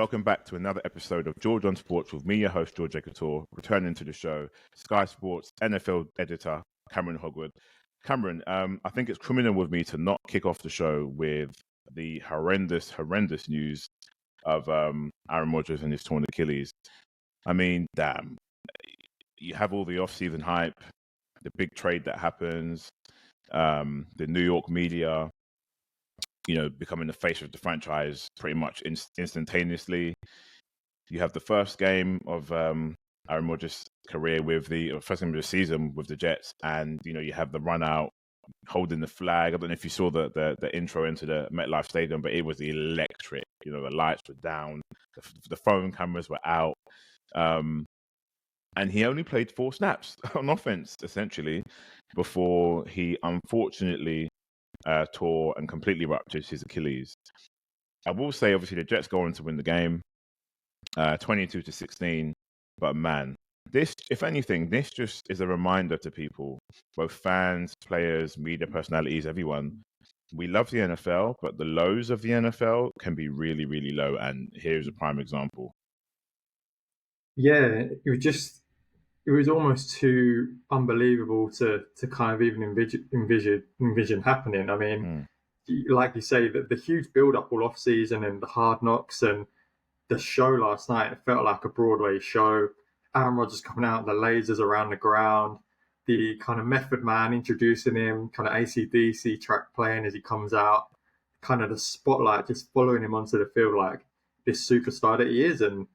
Welcome back to another episode of Georgeonsports with me, your host, George Couture, returning to the show, Sky Sports NFL editor, Cameron Hogwood. Cameron, I think it's criminal with me to not kick off the show with the horrendous news of Aaron Rodgers and his torn Achilles. I mean, damn. You have all the off-season hype, the big trade that happens, the New York media, becoming the face of the franchise pretty much instantaneously. You have the first game of Aaron Rodgers' career first game of the season with the Jets, and you have the run out, holding the flag. I don't know if you saw the intro into the MetLife Stadium, but it was electric. The lights were down, the phone cameras were out, and he only played 4 snaps on offense essentially before he unfortunately tore and completely ruptured his Achilles. I will say, obviously, the Jets go on to win the game, 22-16. But man, this, if anything, this just is a reminder to people, both fans, players, media personalities, everyone. We love the NFL, but the lows of the NFL can be really, really low. And here's a prime example. Yeah, it was almost too unbelievable to kind of even envision happening. I mean, like you say, the huge build-up all off-season and the hard knocks and the show last night, it felt like a Broadway show. Aaron Rodgers coming out, the lasers around the ground, the kind of Method Man introducing him, kind of AC/DC track playing as he comes out, kind of the spotlight just following him onto the field like this superstar that he is. And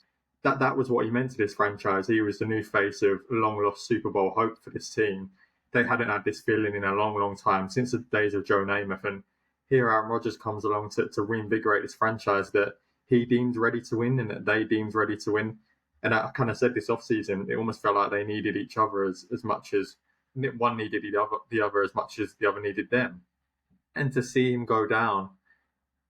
that was what he meant to this franchise. He was the new face of long-lost Super Bowl hope for this team. They hadn't had this feeling in a long, long time, since the days of Joe Namath. And here Aaron Rodgers comes along to reinvigorate this franchise that he deemed ready to win and that they deemed ready to win. And I kind of said this offseason, it almost felt like they needed each other as much as one needed the other as much as the other needed them. And to see him go down,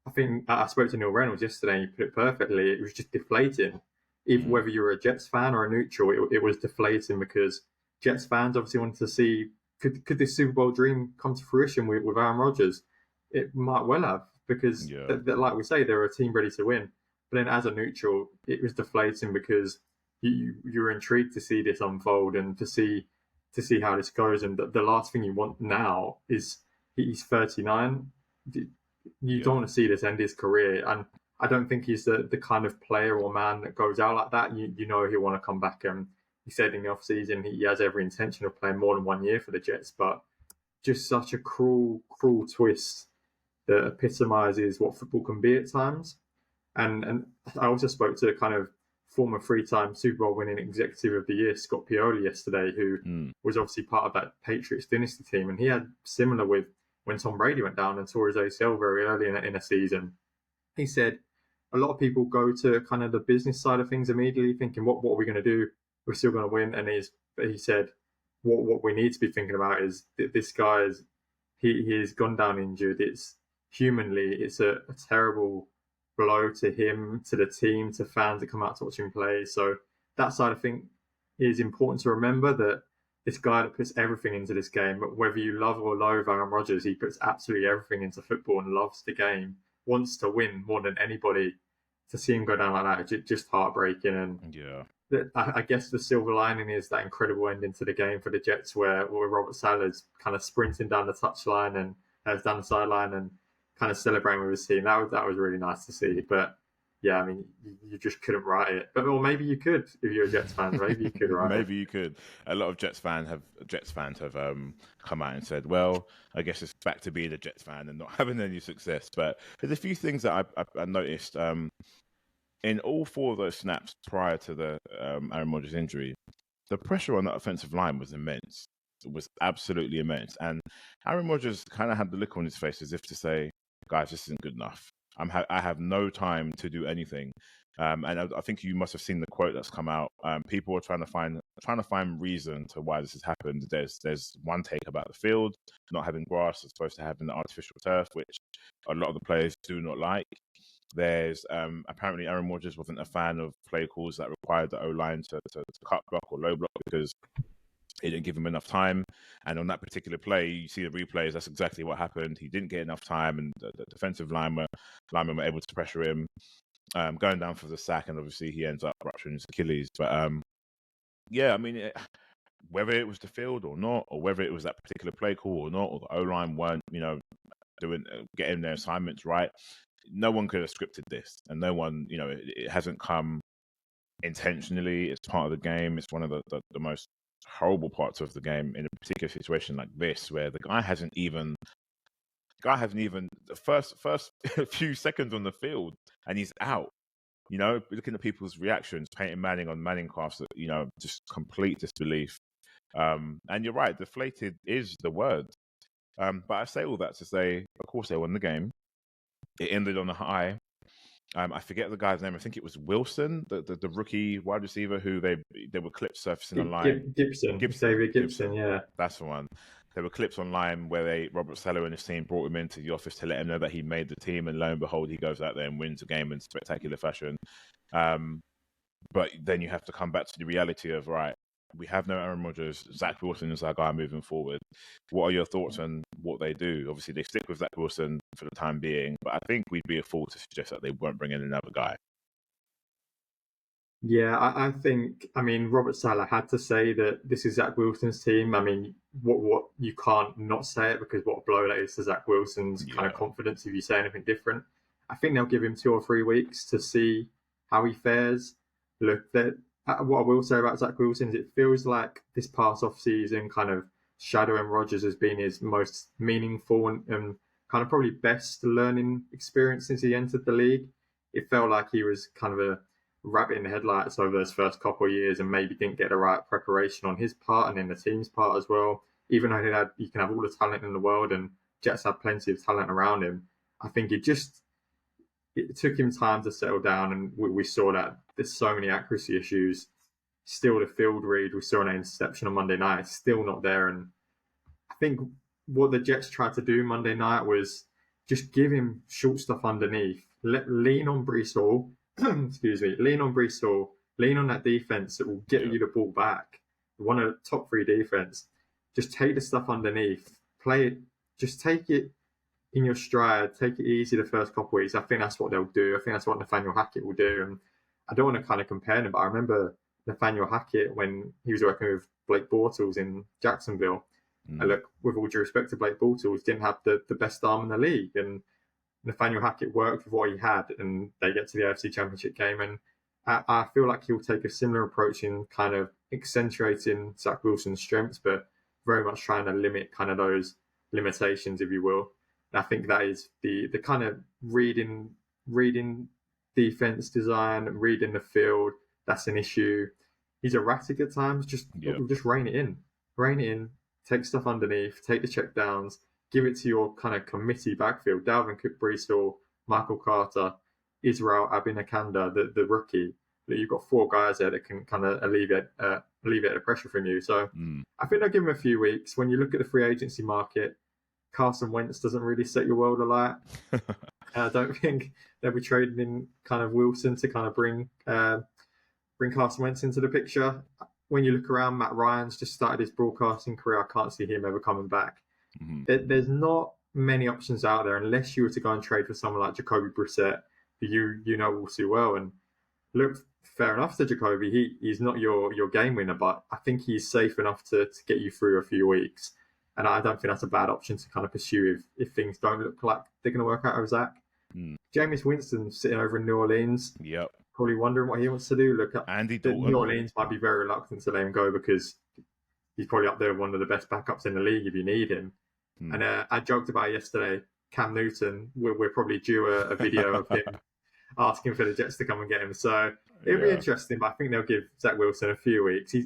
I think I spoke to Neil Reynolds yesterday and he put it perfectly. It was just deflating. Even whether you were a Jets fan or a neutral, it was deflating because Jets fans obviously wanted to see, could this Super Bowl dream come to fruition with Aaron Rodgers? It might well have, because like we say, they're a team ready to win. But then as a neutral, it was deflating because you were intrigued to see this unfold and to see how this goes. And the last thing you want now is, he's 39. You don't want to see this end his career. And I don't think he's the kind of player or man that goes out like that. He'll want to come back. And he said in the offseason he has every intention of playing more than 1 year for the Jets, but just such a cruel twist that epitomizes what football can be at times. And I also spoke to kind of former 3-time Super Bowl winning executive of the year, Scott Pioli, yesterday, who was obviously part of that Patriots dynasty team. And he had similar with when Tom Brady went down and tore his ACL very early in a season. He said, a lot of people go to kind of the business side of things immediately, thinking, what are we going to do? We're still going to win. And he said, what we need to be thinking about is that this guy he's gone down injured. It's a terrible blow to him, to the team, to fans that come out to watch him play. So that side of thing is important to remember, that this guy that puts everything into this game, but whether you love or loathe Aaron Rodgers, he puts absolutely everything into football and loves the game, wants to win more than anybody. To see him go down like that, it's just heartbreaking. And I guess the silver lining is that incredible ending to the game for the Jets, where Robert Saleh's kind of sprinting down the touchline and down the sideline and kind of celebrating with his team. That was really nice to see. But yeah, I mean, you just couldn't write it. Or maybe you could if you're a Jets fan. Maybe you could write it. Maybe you could. A lot of Jets fans have come out and said, well, I guess it's back to being a Jets fan and not having any success. But there's a few things that I noticed. In all 4 of those snaps prior to the Aaron Rodgers injury, the pressure on that offensive line was immense. It was absolutely immense. And Aaron Rodgers kind of had the look on his face as if to say, guys, this isn't good enough. I have no time to do anything. And I think you must have seen the quote that's come out. People are trying to find reason to why this has happened. There's one take about the field not having grass, it's supposed to have an artificial turf, which a lot of the players do not like. There's apparently Aaron Rodgers wasn't a fan of play calls that required the O-line to cut block or low block because it didn't give him enough time. And on that particular play, you see the replays, that's exactly what happened. He didn't get enough time, and the defensive linemen were able to pressure him. going down for the sack, and obviously he ends up rupturing his Achilles. But yeah, I mean, whether it was the field or not, or whether it was that particular play call or not, or the O-line weren't, doing getting their assignments right, no one could have scripted this, and no one, it hasn't come intentionally. It's part of the game. It's one of the most horrible parts of the game in a particular situation like this, where the guy hasn't even the first few seconds on the field, and he's out. Looking at people's reactions, painting Manning on Manning casts, just complete disbelief. And you're right, deflated is the word. But I say all that to say, of course, they won the game. It ended on a high. I forget the guy's name. I think it was Wilson, the rookie wide receiver who there were clips surfacing online. David Gibson, yeah. That's the one. There were clips online where Robert Saleh and his team brought him into the office to let him know that he made the team, and lo and behold, he goes out there and wins the game in spectacular fashion. But then you have to come back to the reality of, right, we have no Aaron Rodgers. Zach Wilson is our guy moving forward. What are your thoughts on what they do? Obviously, they stick with Zach Wilson for the time being, but I think we'd be a fool to suggest that they won't bring in another guy. Yeah, I think, Robert Saleh had to say that this is Zach Wilson's team. What you can't not say it, because what a blow that is to Zach Wilson's kind of confidence if you say anything different. I think they'll give him 2 or 3 weeks to see how he fares. Look, what I will say about Zach Wilson is it feels like this past off-season kind of shadowing Rodgers has been his most meaningful and kind of probably best learning experience since he entered the league. It felt like he was kind of a rabbit in the headlights over those first couple of years, and maybe didn't get the right preparation on his part and in the team's part as well. Even though he can have all the talent in the world, and Jets have plenty of talent around him, I think it took him time to settle down, and we saw that there's so many accuracy issues. Still, the field read, we saw an interception on Monday night, it's still not there. And I think what the Jets tried to do Monday night was just give him short stuff underneath, lean on Breece Hall, lean on Breece Hall, lean on that defense that will get you the ball back. One of the top 3 defense. Just take the stuff underneath, play it, just take it in your stride, take it easy the first couple of weeks. I think that's what they'll do. I think that's what Nathaniel Hackett will do. And I don't want to kind of compare them, but I remember Nathaniel Hackett when he was working with Blake Bortles in Jacksonville. And look, with all due respect to Blake Bortles, didn't have the best arm in the league. And Nathaniel Hackett worked with what he had, and they get to the AFC Championship game. And I feel like he'll take a similar approach in kind of accentuating Zach Wilson's strengths, but very much trying to limit kind of those limitations, if you will. And I think that is the kind of reading defense design, reading the field. That's an issue. He's erratic at times. Just rein it in. Take stuff underneath. Take the check downs. Give it to your kind of committee backfield. Dalvin Cook, Breece Hall, Michael Carter, Israel Abinakanda, the rookie. You've got 4 guys there that can kind of alleviate the pressure from you. So I think they'll give him a few weeks. When you look at the free agency market, Carson Wentz doesn't really set your world alight. I don't think they'll be trading in kind of Wilson to kind of bring Carson Wentz into the picture. When you look around, Matt Ryan's just started his broadcasting career. I can't see him ever coming back. There's not many options out there unless you were to go and trade for someone like Jacoby Brissett, who you know all too well. And look, fair enough to Jacoby. He's not your game winner, but I think he's safe enough to get you through a few weeks. And I don't think that's a bad option to kind of pursue if things don't look like they're going to work out with Zach. Jameis Winston sitting over in New Orleans. Yep. Probably wondering what he wants to do. Look, Andy Dalton. New Orleans might be very reluctant to let him go because he's probably up there with one of the best backups in the league if you need him. And I joked about it yesterday. Cam Newton, we're probably due a video of him asking for the Jets to come and get him. So it'll be interesting, but I think they'll give Zach Wilson a few weeks. He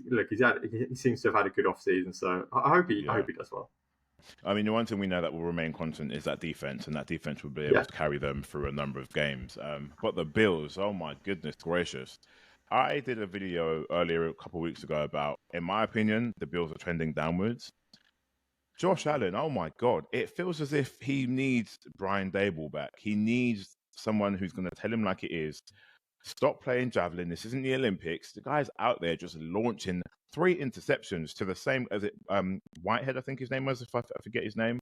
seems to have had a good offseason, so I hope he does well. I mean, the one thing we know that will remain constant is that defense, and that defense will be able to carry them through a number of games. But the Bills, oh my goodness gracious. I did a video earlier a couple of weeks ago about, in my opinion, the Bills are trending downwards. Josh Allen, oh my God, it feels as if he needs Brian Daboll back. He needs someone who's going to tell him like it is. Stop playing javelin. This isn't the Olympics. The guy's out there just launching 3 interceptions to the same as Whitehead, I think his name was, if I forget his name.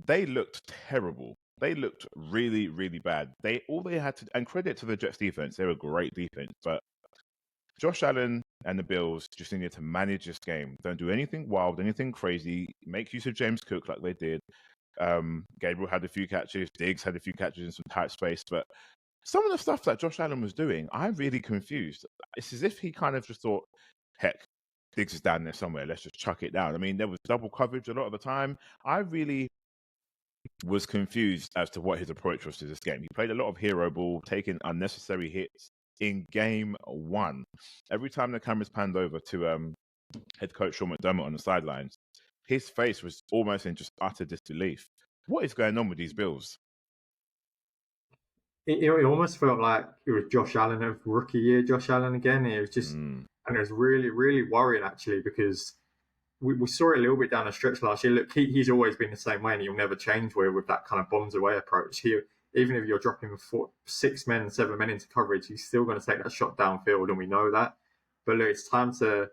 They looked terrible. they looked really, really bad. All they had to, and credit to the Jets defense, they're a great defense, but Josh Allen and the Bills just needed to manage this game. Don't do anything wild, anything crazy. Make use of James Cook like they did. Gabriel had a few catches. Diggs had a few catches in some tight space. But some of the stuff that Josh Allen was doing, I'm really confused. It's as if he kind of just thought, heck, Diggs is down there somewhere. Let's just chuck it down. I mean, there was double coverage a lot of the time. I really was confused as to what his approach was to this game. He played a lot of hero ball, taking unnecessary hits in game one. Every time the cameras panned over to head coach Sean McDermott on the sidelines, his face was almost in just utter disbelief. What is going on with these Bills? It almost felt like it was Josh Allen of rookie year, Josh Allen again. It was just, and it was really, really worrying actually, because we saw it a little bit down the stretch last year. Look, he's always been the same way, and he'll never change with that kind of bombs away approach. Even if you're dropping 7 men into coverage, he's still going to take that shot downfield, and we know that. But look, it's time to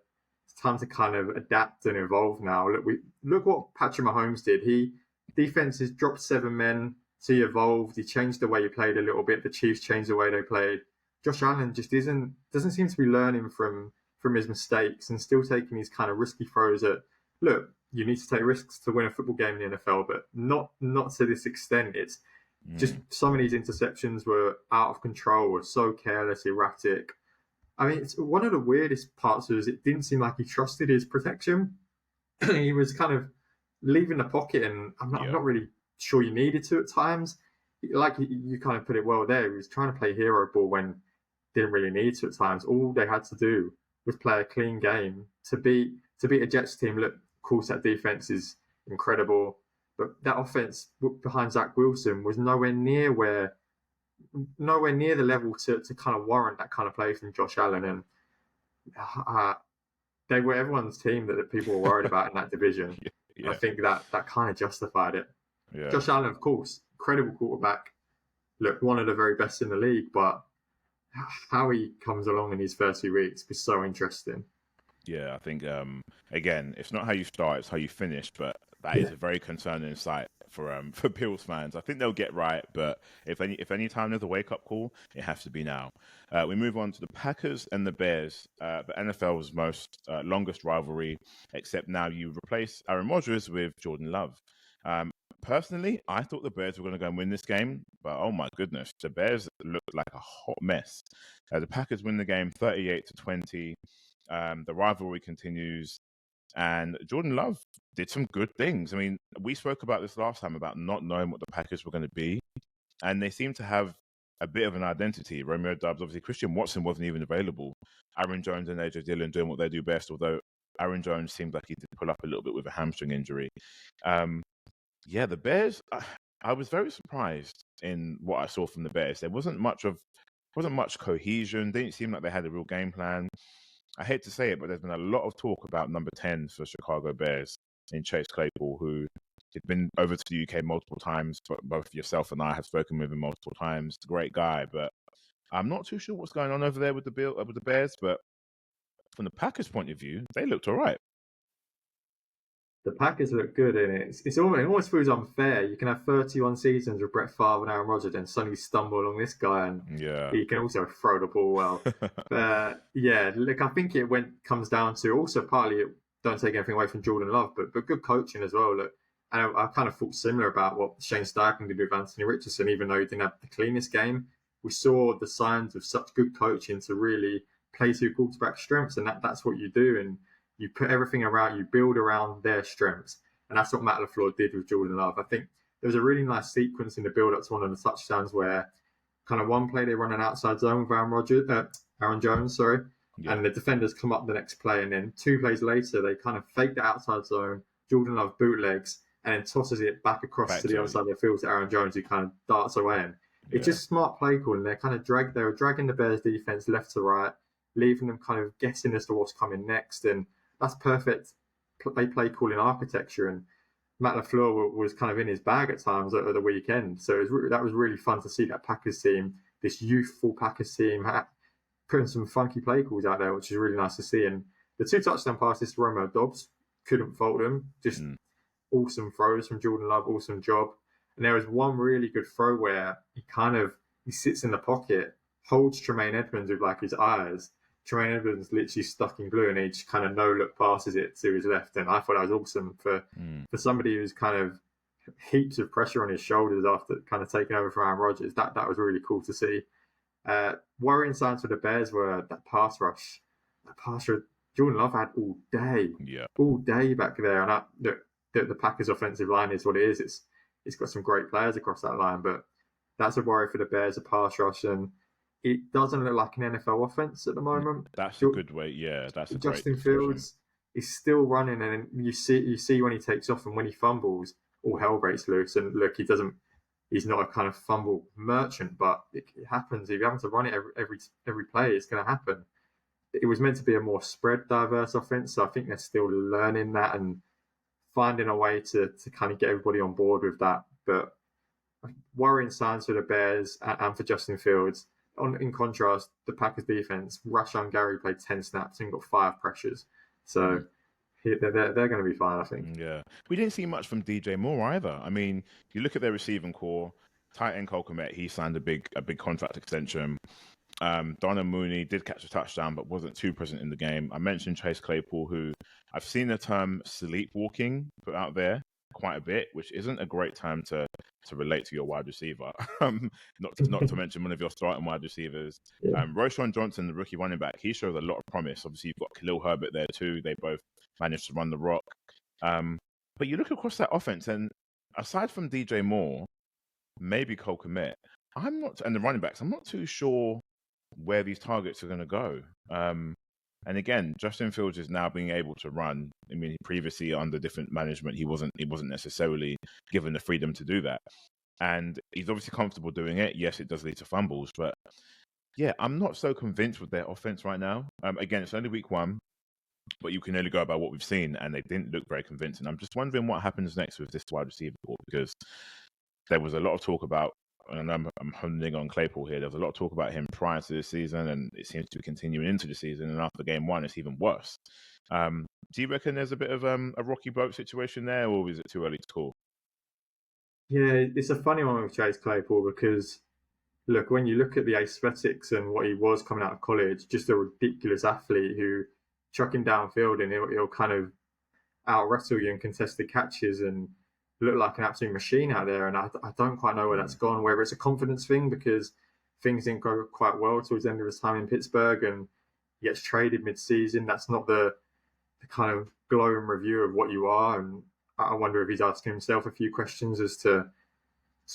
kind of adapt and evolve now. Look what Patrick Mahomes did. Defense has dropped 7 men, so he evolved. He changed the way he played a little bit. The Chiefs changed the way they played. Josh Allen just doesn't seem to be learning from his mistakes and still taking these kind of risky throws. Look, you need to take risks to win a football game in the NFL, but not to this extent. It's just some of these interceptions were out of control, were so careless, erratic. I mean, it's one of the weirdest parts was it didn't seem like he trusted his protection. He was kind of leaving the pocket, and I'm not really sure you needed to at times. Like you kind of put it well there, he was trying to play hero ball when didn't really need to at times. All they had to do was play a clean game to beat a Jets team. Look, of course, that defense is incredible, but that offense behind Zach Wilson was nowhere near the level to kind of warrant that kind of play from Josh Allen. And they were everyone's team that people were worried about in that division. Yeah. I think that kind of justified it. Yeah. Josh Allen, of course, incredible quarterback. Look, one of the very best in the league, but how he comes along in his first few weeks is so interesting. Yeah, I think, again, it's not how you start, it's how you finish, but that is a very concerning sight for Bills fans. I think they'll get right, but if any time there's a wake-up call, it has to be now. We move on to the Packers and the Bears, the NFL's longest rivalry, except now you replace Aaron Rodgers with Jordan Love. Personally, I thought the Bears were going to go and win this game, but oh my goodness, the Bears looked like a hot mess. The Packers win the game 38-20. The rivalry continues, and Jordan Love did some good things. I mean, we spoke about this last time about not knowing what the Packers were going to be, and they seem to have a bit of an identity. Romeo Doubs, obviously, Christian Watson wasn't even available. Aaron Jones and AJ Dillon doing what they do best, although Aaron Jones seemed like he did pull up a little bit with a hamstring injury. The Bears, I was very surprised in what I saw from the Bears. There wasn't much cohesion. They didn't seem like they had a real game plan. I hate to say it, but there's been a lot of talk about number 10 for Chicago Bears in Chase Claypool, who had been over to the UK multiple times. But both yourself and I have spoken with him multiple times. Great guy, but I'm not too sure what's going on over there with the Bears. But from the Packers' point of view, they looked all right. The Packers look good, and it almost feels unfair. You can have 31 seasons with Brett Favre and Aaron Rodgers, and suddenly stumble along this guy, and he can also throw the ball well. Look, I think it comes down to also partly, don't take anything away from Jordan Love, but good coaching as well. Look, and I kind of thought similar about what Shane Steichen did with Anthony Richardson, even though he didn't have the cleanest game. We saw the signs of such good coaching to really play to quarterback strengths, and that's what you do. And you put everything around, you build around their strengths. And that's what Matt LaFleur did with Jordan Love. I think there was a really nice sequence in the build-up to one of the touchdowns where kind of one play they run an outside zone with Aaron Jones, and the defenders come up the next play. And then 2 plays later, they kind of fake the outside zone, Jordan Love bootlegs, and then tosses it back across to the other side of the field to Aaron Jones, who kind of darts away. And it's just smart play calling. They were dragging the Bears defense left to right, leaving them kind of guessing as to what's coming next. And that's perfect play calling architecture, and Matt LaFleur was kind of in his bag at times at the weekend. So that was really fun to see that Packers team, this youthful Packers team, putting some funky play calls out there, which is really nice to see. And the 2 touchdown passes to Romeo Doubs, couldn't fault them. Just awesome throws from Jordan Love, awesome job. And there was one really good throw where he sits in the pocket, holds Tremaine Edmonds with like his eyes. Tremaine Edmonds literally stuck in glue, and he just kind of no look passes it to his left. And I thought that was awesome for somebody who's kind of heaps of pressure on his shoulders after kind of taking over from Aaron Rodgers. That was really cool to see. Worrying signs for the Bears were that pass rush. That pass rush Jordan Love had all day back there. And the Packers' offensive line is what it is. It's got some great players across that line, but that's a worry for the Bears, a pass rush, and it doesn't look like an NFL offense at the moment. That's a good way. Yeah, that's a Justin great Fields is still running, and you see when he takes off and when he fumbles, all hell breaks loose. And look, he's not a kind of fumble merchant, but it happens. If you happen to run it every play, it's going to happen. It was meant to be a more spread, diverse offense, so I think they're still learning that and finding a way to kind of get everybody on board with that. But worrying signs for the Bears and for Justin Fields. In contrast, the Packers defense, Rashan Gary played 10 snaps and got 5 pressures. So they're going to be fine, I think. Yeah. We didn't see much from DJ Moore either. I mean, you look at their receiving core, tight end Cole Kmet, he signed a big contract extension. Donna Mooney did catch a touchdown, but wasn't too present in the game. I mentioned Chase Claypool, who I've seen the term sleepwalking put out there quite a bit, which isn't a great time to relate to your wide receiver. Not to mention one of your starting wide receivers. Roschon Johnson, the rookie running back, he shows a lot of promise. Obviously, you've got Khalil Herbert there too. They both managed to run the rock. But you look across that offense, and aside from DJ Moore, maybe Cole Kmet, and the running backs, I'm not too sure where these targets are going to go. And again, Justin Fields is now being able to run. I mean, previously under different management, he wasn't necessarily given the freedom to do that. And he's obviously comfortable doing it. Yes, it does lead to fumbles, but yeah, I'm not so convinced with their offense right now. Again, it's only week 1, but you can only go by what we've seen, and they didn't look very convincing. I'm just wondering what happens next with this wide receiver core, because there was a lot of talk about, and I'm honing on Claypool here, there was a lot of talk about him prior to this season, and it seems to be continuing into the season, and after game 1, it's even worse. Do you reckon there's a bit of a rocky boat situation there, or is it too early to call? Yeah, it's a funny one with Chase Claypool because, look, when you look at the aesthetics and what he was coming out of college, just a ridiculous athlete who chucking downfield and he'll kind of out-wrestle you in contested catches and look like an absolute machine out there. And I don't quite know where that's gone, whether it's a confidence thing because things didn't go quite well towards the end of his time in Pittsburgh and he gets traded mid-season. That's not the kind of glowing review of what you are. And I wonder if he's asking himself a few questions as to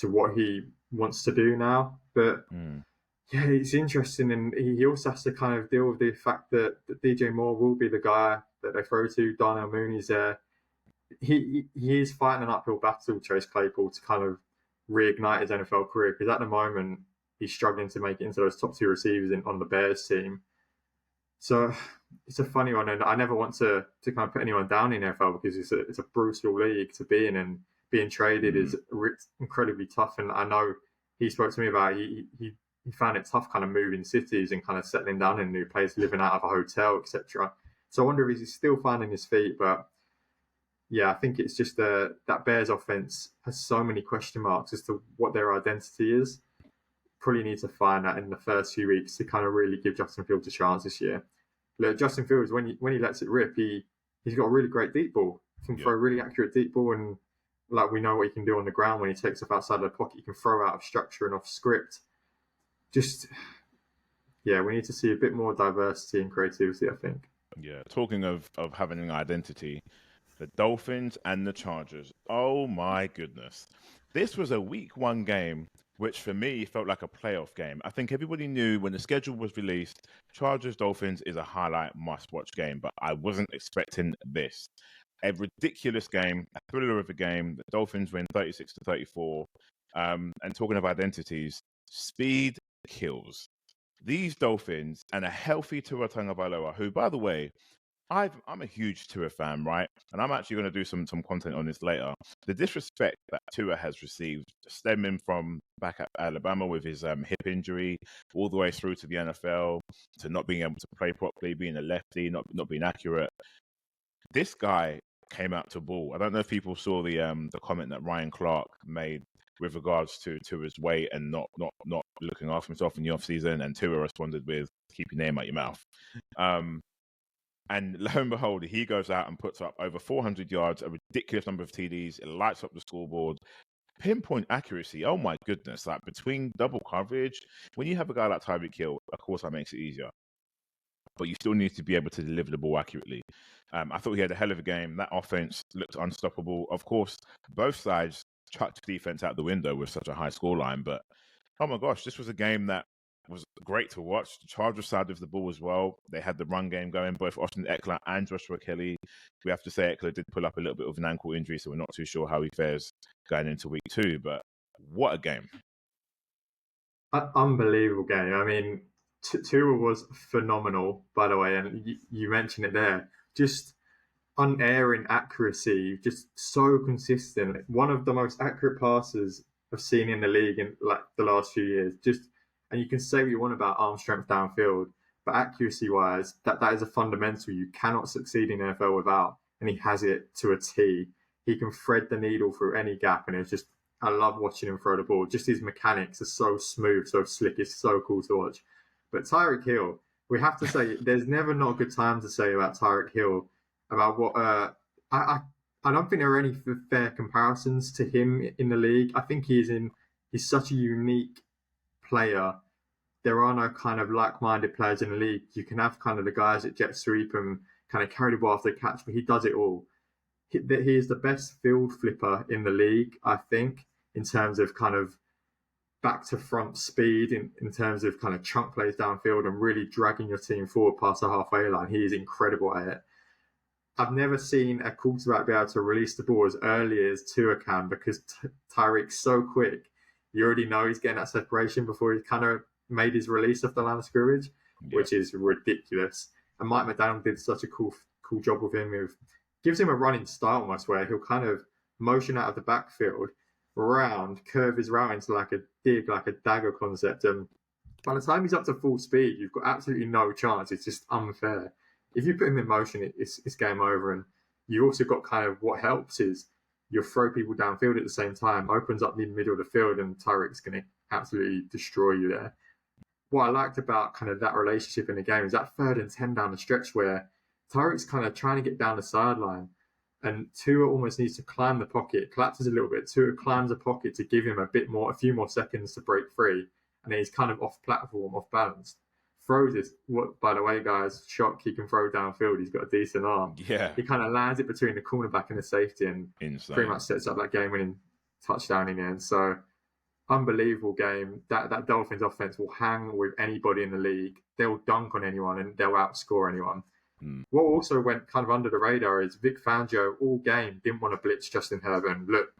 what he wants to do now. But yeah, it's interesting. And he also has to kind of deal with the fact that DJ Moore will be the guy that they throw to. Darnell Mooney's there. He is fighting an uphill battle, Chase Claypool, to kind of reignite his NFL career because at the moment he's struggling to make it into those top 2 receivers on the Bears team. So it's a funny one, and I never want to kind of put anyone down in NFL because it's a brutal league to be in, and being traded is incredibly tough. And I know he spoke to me about he found it tough kind of moving cities and kind of settling down in a new place, living out of a hotel, etc. So I wonder if he's still finding his feet, but yeah, I think it's just that Bears offense has so many question marks as to what their identity is. Probably need to find that in the first few weeks to kind of really give Justin Fields a chance this year. Look, Justin Fields, when he lets it rip, he's got a really great deep ball. He can throw a really accurate deep ball, and like we know what he can do on the ground when he takes off outside of the pocket. He can throw out of structure and off script. Just, yeah, we need to see a bit more diversity and creativity, I think. Yeah, talking of having an identity, the Dolphins and the Chargers. Oh my goodness. This was a week 1 game, which for me felt like a playoff game. I think everybody knew when the schedule was released, Chargers-Dolphins is a highlight must-watch game, but I wasn't expecting this. A ridiculous game, a thriller of a game. The Dolphins win 36-34. And talking of identities, speed kills. These Dolphins and a healthy Tua Tagovailoa, who, by the way, I'm a huge Tua fan, right? And I'm actually going to do some content on this later. The disrespect that Tua has received, stemming from back at Alabama with his hip injury, all the way through to the NFL, to not being able to play properly, being a lefty, not being accurate. This guy came out to ball. I don't know if people saw the comment that Ryan Clark made with regards to his weight and not looking after himself in the off season. And Tua responded with keep your name out your mouth. And lo and behold, he goes out and puts up over 400 yards, a ridiculous number of TDs. It lights up the scoreboard. Pinpoint accuracy. Oh my goodness! Like between double coverage, when you have a guy like Tyreek Hill, of course that makes it easier. But you still need to be able to deliver the ball accurately. I thought he had a hell of a game. That offense looked unstoppable. Of course, both sides chucked defense out the window with such a high scoreline. But oh my gosh, this was a game that was great to watch. The Chargers side of the ball as well. They had the run game going, both Austin Eckler and Joshua Kelly. We have to say Eckler did pull up a little bit of an ankle injury, so we're not too sure how he fares going into week 2. But what a game. Unbelievable game. I mean, Tua was phenomenal, by the way, and you mentioned it there. Just unerring accuracy, just so consistent. One of the most accurate passes I've seen in the league in like the last few years. And you can say what you want about arm strength downfield, but accuracy-wise, that is a fundamental you cannot succeed in NFL without. And he has it to a T. He can thread the needle through any gap, and it's just, I love watching him throw the ball. Just his mechanics are so smooth, so slick. It's so cool to watch. But Tyreek Hill, we have to say, there's never not a good time to say about Tyreek Hill, about what I don't think there are any fair comparisons to him in the league. I think he's such a unique player. There are no kind of like-minded players in the league. You can have kind of the guys that jet sweep and kind of carry the ball after the catch, but he does it all. He is the best field flipper in the league, I think, in terms of kind of back to front speed, in terms of kind of chunk plays downfield and really dragging your team forward past the halfway line. He is incredible at it. I've never seen a quarterback be able to release the ball as early as Tua can, because Tyreek's so quick. You already know he's getting that separation before he kind of made his release off the line of scrimmage, which is ridiculous. And Mike McDaniel did such a cool job with him. Gives him a running style almost, where he'll kind of motion out of the backfield, around, curve his route into like a dagger concept. And by the time he's up to full speed, you've got absolutely no chance. It's just unfair. If you put him in motion, it's game over. And you also got kind of, what helps is you'll throw people downfield at the same time, opens up the middle of the field, and Tyreek's going to absolutely destroy you there. What I liked about kind of that relationship in the game is that 3rd and 10 down the stretch where Tyreek's kind of trying to get down the sideline, and Tua almost needs to climb the pocket, collapses a little bit. Tua climbs the pocket to give him a few more seconds to break free, and then he's kind of off platform, off balance. Throws this, what, by the way, guys, shock, he can throw downfield. He's got a decent arm. Yeah. He kind of lands it between the cornerback and the safety, and pretty much sets up that game-winning touchdown in the end. So, unbelievable game. That Dolphins offense will hang with anybody in the league. They'll dunk on anyone and they'll outscore anyone. What also went kind of under the radar is Vic Fangio all game didn't want to blitz Justin Herbert. Look,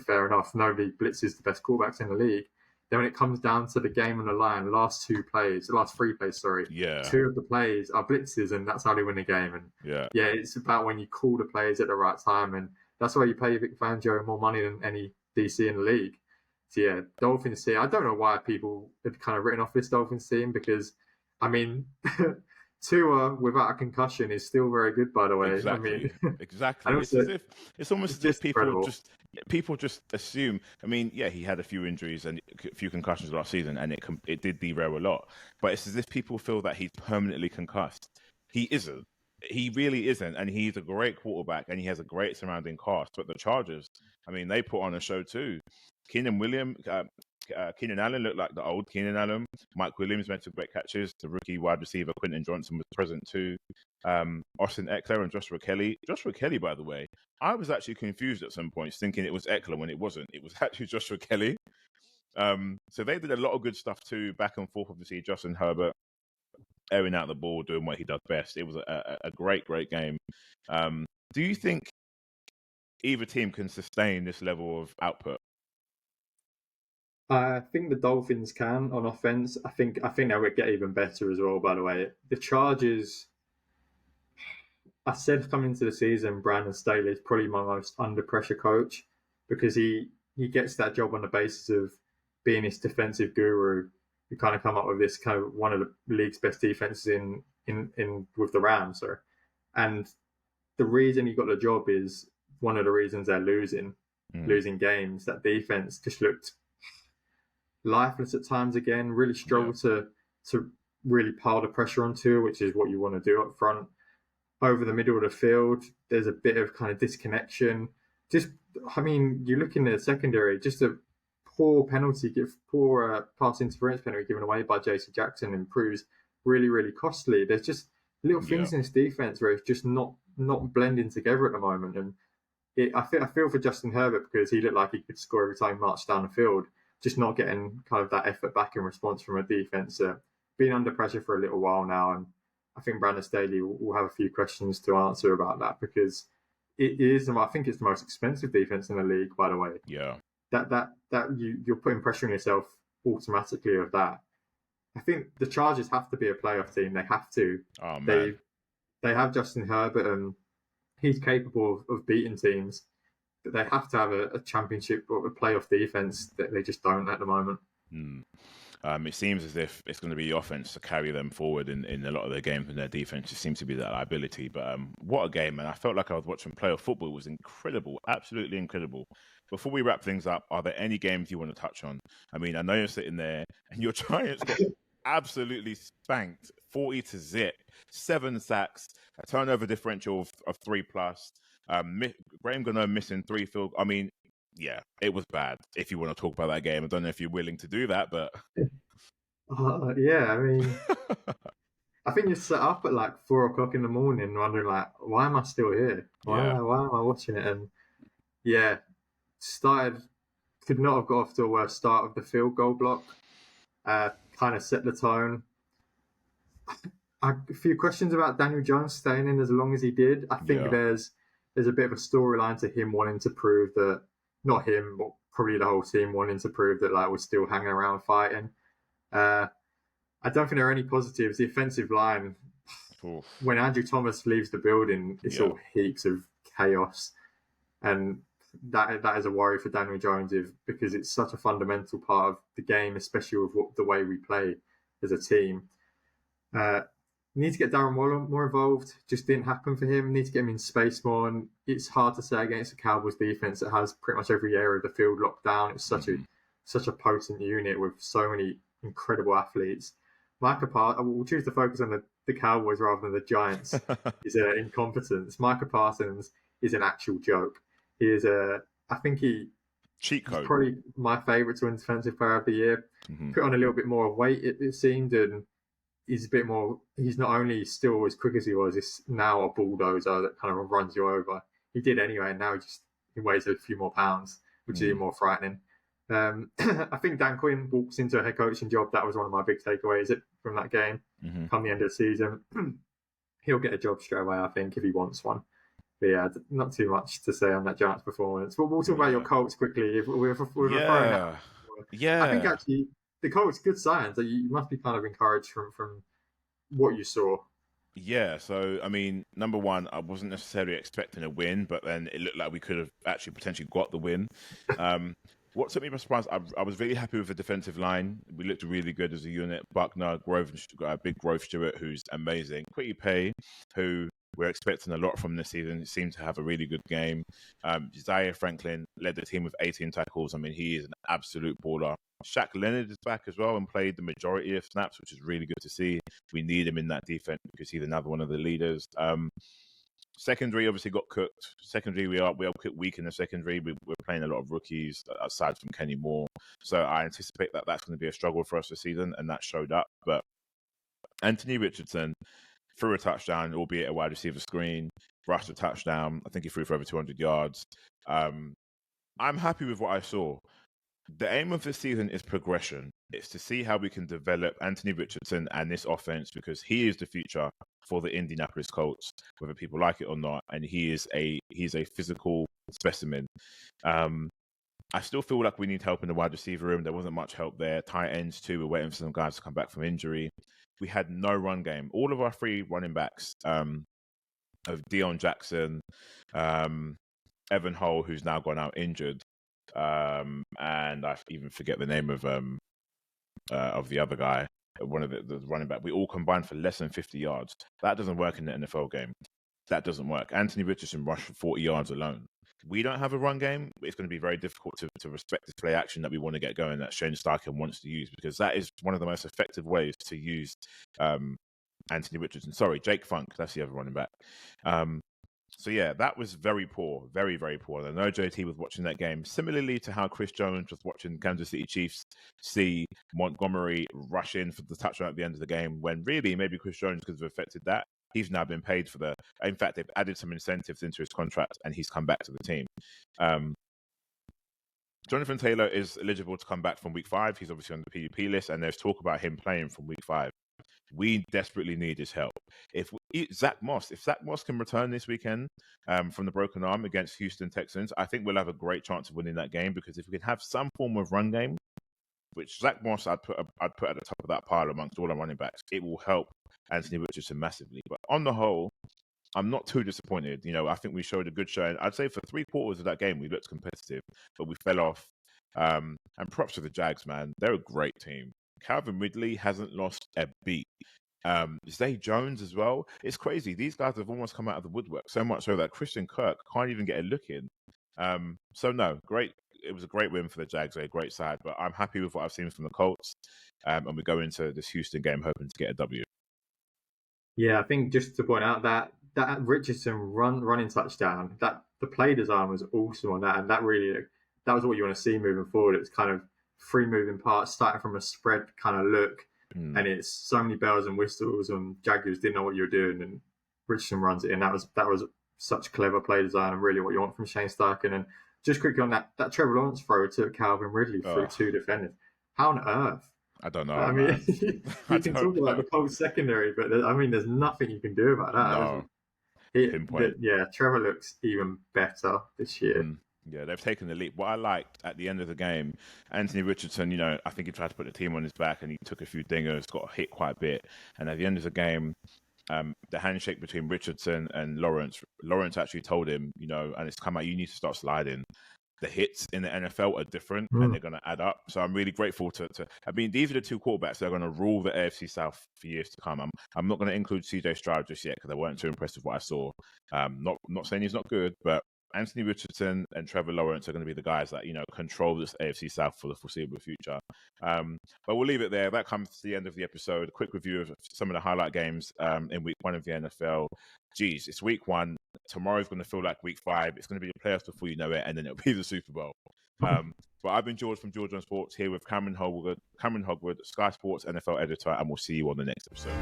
fair enough, nobody blitzes the best quarterbacks in the league. Then when it comes down to the game on the line, last 3 plays, 2 of the plays are blitzes, and that's how they win the game. And it's about when you call the plays at the right time, and that's why you pay Vic Fangio more money than any DC in the league. So Dolphins team. I don't know why people have kind of written off this Dolphins team, because, I mean, Tua without a concussion is still very good, by the way. Exactly. It's almost as if people just assume. I mean, he had a few injuries and a few concussions last season, and it did derail a lot. But it's as if people feel that he's permanently concussed. He isn't. He really isn't, and he's a great quarterback, and he has a great surrounding cast. But the Chargers, I mean, they put on a show too. Keenan Allen looked like the old Keenan Allen. Mike Williams made some great catches. The rookie wide receiver Quentin Johnson was present too. Austin Eckler and Joshua Kelly. Joshua Kelly, by the way, I was actually confused at some points, thinking it was Eckler when it wasn't. It was actually Joshua Kelly. So they did a lot of good stuff too, back and forth. Obviously, Justin Herbert airing out the ball, doing what he does best. It was a great game. Do you think either team can sustain this level of output? I think the Dolphins can on offense. I think they would get even better as well, by the way. The Chargers, I said coming into the season, Brandon Staley is probably my most under pressure coach, because he gets that job on the basis of being this defensive guru who kind of come up with this kind of one of the league's best defenses in with the Rams. And the reason he got the job is one of the reasons they're losing. losing games. That defense just looked lifeless at times again. Really struggled to really pile the pressure onto, which is what you want to do up front. Over the middle of the field, there's a bit of kind of disconnection. You're looking at the secondary, just a poor pass interference penalty given away by J.C. Jackson and proves really, really costly. There's just little things in this defense where it's just not blending together at the moment. And I feel for Justin Herbert because he looked like he could score every time he marched down the field, just not getting kind of that effort back in response from a defense. Been under pressure for a little while now, and I think Brandon Staley will have a few questions to answer about that because it is. I think it's the most expensive defense in the league, by the way. Yeah. That you're putting pressure on yourself automatically of that. I think the Chargers have to be a playoff team. They have to. Oh, man. They have Justin Herbert, and he's capable of beating teams. But they have to have a championship or a playoff defense that they just don't at the moment. It seems as if it's going to be the offense to carry them forward in a lot of their games, and their defense just seems to be that liability. But what a game, man. I felt like I was watching playoff football. It was incredible, absolutely incredible. Before we wrap things up, are there any games you want to touch on? I mean, I know you're sitting there and your Giants got absolutely spanked, 40-0, 7 sacks, a turnover differential of 3+. Graham Gano missing 3 field. I mean, yeah, it was bad. If you want to talk about that game, I don't know if you're willing to do that, but yeah, I mean, I think you're set up at like 4:00 in the morning, wondering like, why am I still here? Why am I watching it? And yeah, could not have got off to a worse start of the field goal block. Kind of set the tone. A few questions about Daniel Jones staying in as long as he did. I think there's a bit of a storyline to him wanting to prove that, not him, but probably the whole team wanting to prove that like we're still hanging around fighting. I don't think there are any positives. The offensive line, when Andrew Thomas leaves the building, it's all heaps of chaos. And that is a worry for Daniel Jones because it's such a fundamental part of the game, especially with the way we play as a team. Need to get Darren Waller more involved. Just didn't happen for him. Need to get him in space more. And it's hard to say against a Cowboys defense that has pretty much every area of the field locked down. It's such a potent unit with so many incredible athletes. Micah Parsons, we'll choose to focus on the Cowboys rather than the Giants. Is an incompetence. Micah Parsons is an actual joke. He is I think cheat code. He's probably my favourite to win Defensive Player of the Year. Put on a little bit more weight, it seemed, and he's a bit more. He's not only still as quick as he was, he's now a bulldozer that kind of runs you over. He did anyway, and now he weighs a few more pounds, which is even more frightening. I think Dan Quinn walks into a head coaching job. That was one of my big takeaways from that game. Come the end of the season, he'll get a job straight away, I think, if he wants one. But yeah, not too much to say on that Giants performance. But we'll talk about your Colts quickly. I think actually the Colts, good signs. You must be kind of encouraged from what you saw. Yeah, so, I mean, number one, I wasn't necessarily expecting a win, but then it looked like we could have actually potentially got the win. What took me by surprise, I was really happy with the defensive line. We looked really good as a unit. Buckner, big Grove Stewart, who's amazing. Quitty Pay, who we're expecting a lot from this season. He seemed to have a really good game. Zaire Franklin led the team with 18 tackles. I mean, he is an absolute baller. Shaq Leonard is back as well and played the majority of snaps, which is really good to see. We need him in that defense because he's another one of the leaders. Secondary obviously got cooked. Secondary, we are weak in the secondary. We're playing a lot of rookies aside from Kenny Moore. So I anticipate that that's going to be a struggle for us this season, and that showed up. But Anthony Richardson threw a touchdown, albeit a wide receiver screen, rushed a touchdown. I think he threw for over 200 yards. I'm happy with what I saw. The aim of this season is progression. It's to see how we can develop Anthony Richardson and this offense because he is the future for the Indianapolis Colts, whether people like it or not. And he's a physical specimen. I still feel like we need help in the wide receiver room. There wasn't much help there. Tight ends too. We're waiting for some guys to come back from injury. We had no run game. All of our 3 running backs of Deion Jackson, Evan Hull, who's now gone out injured, and I even forget the name of the other guy, one of the running back. We all combined for less than 50 yards. That doesn't work in the NFL game. That doesn't work. Anthony Richardson rushed for 40 yards alone. we don't have a run game, it's going to be very difficult to respect this play action that we want to get going that Shane Steichen wants to use, because that is one of the most effective ways to use Anthony Richardson. Sorry, Jake Funk. That's the other running back. So yeah, that was very poor, very, very poor. And I know JT was watching that game, similarly to how Chris Jones was watching Kansas City Chiefs see Montgomery rush in for the touchdown at the end of the game, when really maybe Chris Jones could have affected that. He's now been paid for in fact, they've added some incentives into his contract and he's come back to the team. Jonathan Taylor is eligible to come back from week 5. He's obviously on the PUP list, and there's talk about him playing from week 5. We desperately need his help. If Zach Moss can return this weekend from the broken arm against Houston Texans, I think we'll have a great chance of winning that game, because if we can have some form of run game, which Zach Moss I'd put at the top of that pile amongst all our running backs, it will help Anthony Richardson massively. But on the whole, I'm not too disappointed. I think we showed a good show. And I'd say for 3 quarters of that game, we looked competitive, but we fell off. And props to the Jags, man. They're a great team. Calvin Ridley hasn't lost a beat. Zay Jones as well. It's crazy. These guys have almost come out of the woodwork, so much so that Christian Kirk can't even get a look in. So no, great. It was a great win for the Jags. They're a great side, but I'm happy with what I've seen from the Colts. And we go into this Houston game hoping to get a W. Yeah, I think just to point out that Richardson running touchdown, that the play design was awesome on that, and that was what you want to see moving forward. It was kind of 3 moving parts starting from a spread kind of look, and it's so many bells and whistles, and Jaguars didn't know what you were doing, and Richardson runs it in. That was such clever play design, and really what you want from Shane Steichen. And just quickly on that Trevor Lawrence throw to Calvin Ridley through 2 defenders. How on earth? I don't know. I mean, you can talk about the Colts secondary, but there's nothing you can do about that. No. Trevor looks even better this year. Yeah, they've taken the leap. What I liked at the end of the game, Anthony Richardson, I think he tried to put the team on his back and he took a few dingers, got hit quite a bit. And at the end of the game, the handshake between Richardson and Lawrence actually told him, and it's come out, you need to start sliding. The hits in the NFL are different and they're going to add up. So I'm really grateful to I mean, these are the 2 quarterbacks that are going to rule the AFC South for years to come. I'm not going to include CJ Stroud just yet because I weren't too impressed with what I saw. Not saying he's not good, but Anthony Richardson and Trevor Lawrence are going to be the guys that, control this AFC South for the foreseeable future. But we'll leave it there. That comes to the end of the episode. A quick review of some of the highlight games in week 1 of the NFL. Geez, it's week 1. Tomorrow's going to feel like week 5. It's going to be the playoffs before you know it, and then it'll be the Super Bowl. But I've been George from Georgeonsports here with Cameron Hogwood, Sky Sports NFL editor, and we'll see you on the next episode.